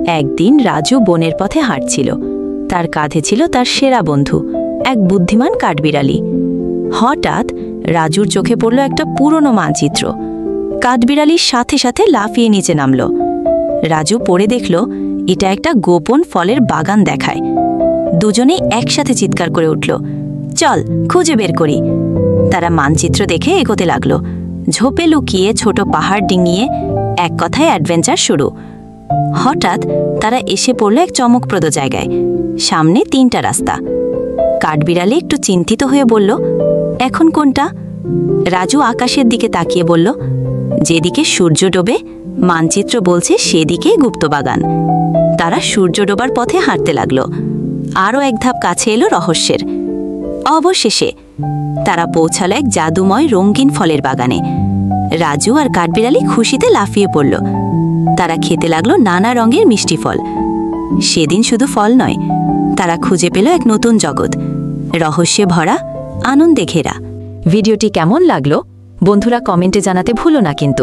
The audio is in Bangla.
একদিন রাজু বনের পথে হাঁটছিল। তার কাঁধে ছিল তার সেরা বন্ধু, এক বুদ্ধিমান কাঠবিড়ালি। হঠাৎ রাজুর চোখে পড়ল একটা পুরনো মানচিত্র। কাঠবিড়ালির সাথে সাথে লাফিয়ে নিচে নামল। রাজু পড়ে দেখল এটা একটা গোপন ফলের বাগান দেখায়। দুজনেই একসাথে চিৎকার করে উঠল, চল খুঁজে বের করি। তারা মানচিত্র দেখে এগোতে লাগল। ঝোপে লুকিয়ে ছোট পাহাড় ডিঙিয়ে এক কথায় অ্যাডভেঞ্চার শুরু। হঠাৎ তারা এসে পড়ল এক চমকপ্রদ জায়গায়। সামনে 3টা রাস্তা। কাঠবিড়ালি একটু চিন্তিত হয়ে বলল, এখন কোনটা? রাজু আকাশের দিকে তাকিয়ে বলল, যেদিকে সূর্য ডোবে মানচিত্র বলছে সেদিকেই গুপ্তবাগান। তারা সূর্য ডোবার পথে হাঁটতে লাগল। আরও এক ধাপ কাছে এলো রহস্যের। অবশেষে তারা পৌঁছালো এক জাদুময় রঙিন ফলের বাগানে। রাজু আর কাঠবিড়ালি খুশিতে লাফিয়ে পড়ল। তারা খেতে লাগলো নানা রঙের মিষ্টি ফল। সেদিন শুধু ফল নয়, তারা খুঁজে পেল এক নতুন জগৎ, রহস্যে ভরা, আনন্দে ঘেরা। ভিডিওটি কেমন লাগলো বন্ধুরা কমেন্টে জানাতে ভুলো না কিন্তু।